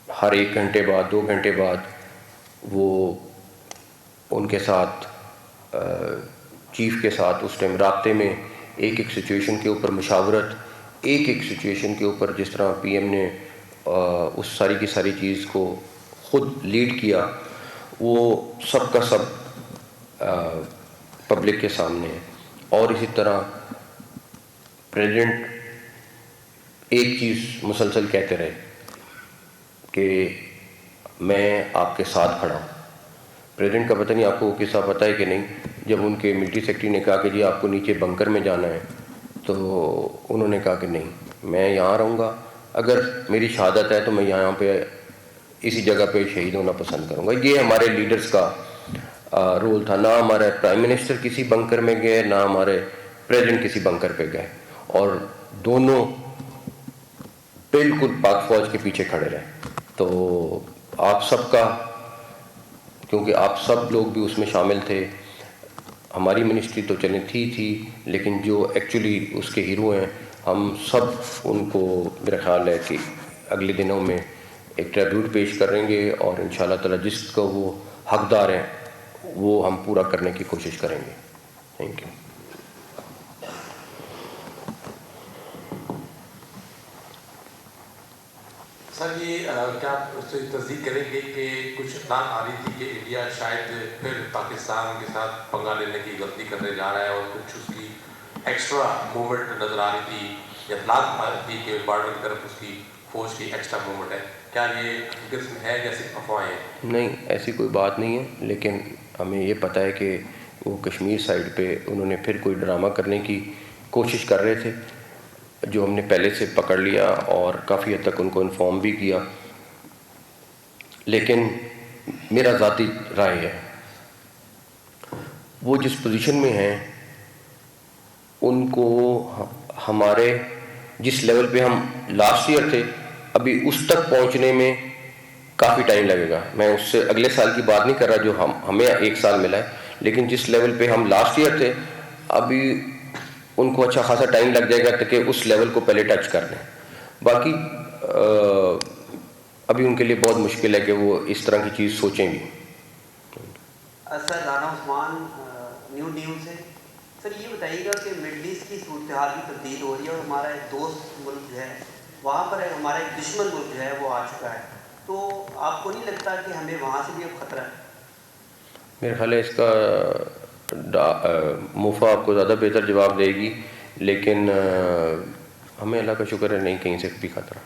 ہر 1 گھنٹے بعد 2 گھنٹے بعد وہ ان کے ساتھ چیف کے ساتھ اس ٹائم رابطے میں ایک سچویشن کے اوپر مشاورت، ایک سچویشن کے اوپر جس طرح پی ایم نے اس ساری کی ساری چیز کو خود لیڈ کیا، وہ سب کا سب پبلک کے سامنے ہے. اور اسی طرح پریزیڈنٹ ایک چیز مسلسل کہتے رہے کہ میں آپ کے ساتھ کھڑا ہوں. پریزیڈنٹ کا پتہ نہیں آپ کو قصہ پتہ ہے کہ نہیں، جب ان کے ملٹری سیکرٹری نے کہا کہ جی آپ کو نیچے بنکر میں جانا ہے تو انہوں نے کہا کہ نہیں، میں یہاں رہوں گا، اگر میری شہادت ہے تو میں یہاں پہ اسی جگہ پہ شہید ہونا پسند کروں گا. یہ ہمارے لیڈرز کا رول تھا. نہ ہمارے پرائم منسٹر کسی بنکر میں گئے، نہ ہمارے پریزیڈنٹ کسی بنکر پہ گئے، اور دونوں بالکل پاک فوج کے پیچھے کھڑے رہے. تو آپ سب کا، کیونکہ آپ سب لوگ بھی اس میں شامل تھے، ہماری منسٹری تو چلیں تھی لیکن جو ایکچولی اس کے ہیرو ہیں ہم سب ان کو میرا خیال ہے کہ اگلے دنوں میں ایک ٹریبیوٹ پیش کریں گے، اور ان شاء اللہ تعالیٰ جس کو وہ حقدار ہیں وہ ہم پورا کرنے کی کوشش کریں گے. Thank you. سر یہ کیا آپ اس سے تصدیق کریں گے کہ کچھ اطلاع آ رہی تھی کہ انڈیا شاید پھر پاکستان کے ساتھ پنگا لینے کی غلطی کرنے جا رہا ہے، اور کچھ اس کی ایکسٹرا موومنٹ نظر آ رہی تھی، یا اطلاع آ رہی تھی کہ بارڈر کی طرف اس کی فوج کی ایکسٹرا موومنٹ ہے؟ کیا یہ حقیقت میں ہے یا صرف افواہیں ہیں؟ نہیں، ایسی کوئی بات نہیں ہے، لیکن ہمیں یہ پتہ ہے کہ وہ کشمیر سائڈ پہ انہوں نے پھر کوئی ڈرامہ کرنے کی کوشش کر رہے تھے، جو ہم نے پہلے سے پکڑ لیا اور کافی حد تک ان کو انفارم بھی کیا. لیکن میرا ذاتی رائے ہے وہ جس پوزیشن میں ہیں ان کو ہمارے جس لیول پہ ہم لاسٹ ایئر تھے ابھی اس تک پہنچنے میں کافی ٹائم لگے گا. میں اس سے اگلے سال کی بات نہیں کر رہا جو ہمیں 1 سال ملا ہے، لیکن جس لیول پہ ہم لاسٹ ایئر تھے ابھی ان کو اچھا خاصا ٹائم لگ جائے گا تاکہ اس لیول کو پہلے ٹچ کر لیں. باقی ابھی ان کے لیے بہت مشکل ہے کہ وہ اس طرح کی چیز سوچیں گی. سر رانا عثمان، نیوز ہے. سر یہ بتائیے گا کہ مڈل ایسٹ کی صورتحال بھی تبدیل ہو رہی ہے، اور ہمارا ایک دوست ملک جو ہے وہاں پر ہمارا ایک دشمن ملک جو ہے وہ آ چکا ہے، تو آپ کو نہیں لگتا کہ ہمیں وہاں سے بھی اب خطرہ ہے؟ میرے خیال ہے اس کا موفا آپ کو زیادہ بہتر جواب دے گی، لیکن ہمیں اللہ کا شکر ہے نہیں کہیں سے بھی خطرہ.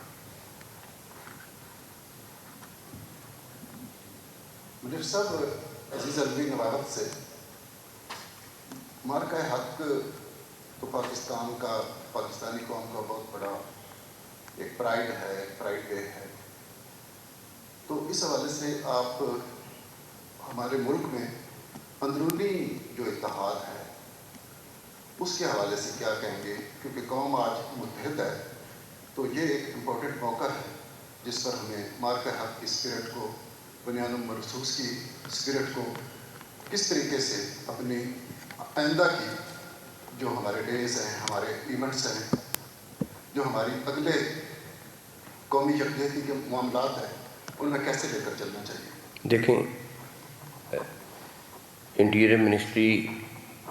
مجھے صاحب عزیز علوی نوابت سے مارکہ حق تو پاکستان کا، پاکستانی قوم کا بہت بڑا ایک پرائڈ ہے، ایک پرائڈ ڈے ہے. تو اس حوالے سے آپ ہمارے ملک میں اندرونی جو اتحاد ہے اس کے حوالے سے کیا کہیں گے؟ کیونکہ قوم آج متحد ہے، تو یہ ایک امپورٹنٹ موقع ہے جس پر ہمیں مارکہ حق کی اسپرٹ کو، بنیاد مرسوس کی اسپرٹ کو کس طریقے سے اپنی آئندہ کی جو ہمارے ڈیز ہیں، ہمارے ایونٹس ہیں، جو ہماری اگلے قومی یکجہتی کے معاملات ہیں، ان میں کیسے لے کر چلنا چاہیے؟ دیکھیں، انٹیریئر منسٹری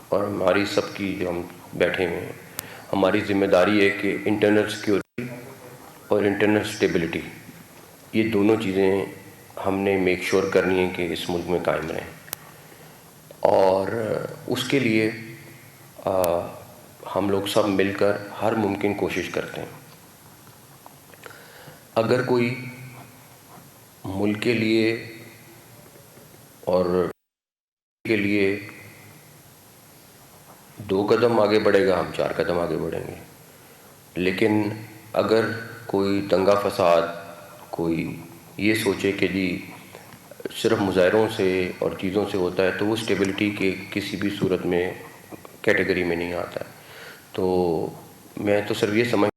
اور ہماری سب کی جو ہم بیٹھے ہوئے ہیں، ہماری ذمہ داری ہے کہ انٹرنل سیکیورٹی اور انٹرنل اسٹیبلٹی یہ دونوں چیزیں ہم نے میک شور کرنی ہے کہ اس ملک میں قائم رہیں. اور اس کے لیے ہم لوگ سب مل کر ہر ممکن کوشش کرتے ہیں. اگر کوئی ملک کے لیے اور کے لیے 2 قدم آگے بڑھے گا، ہم 4 قدم آگے بڑھیں گے. لیکن اگر کوئی دنگا فساد، کوئی یہ سوچے کہ جی صرف مظاہروں سے اور چیزوں سے ہوتا ہے، تو وہ اسٹیبلٹی کے کسی بھی صورت میں کیٹیگری میں نہیں آتا ہے. تو میں تو صرف یہ سمجھ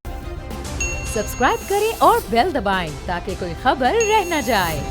سبسکرائب کریں اور بیل دبائیں تاکہ کوئی خبر رہ نہ جائے.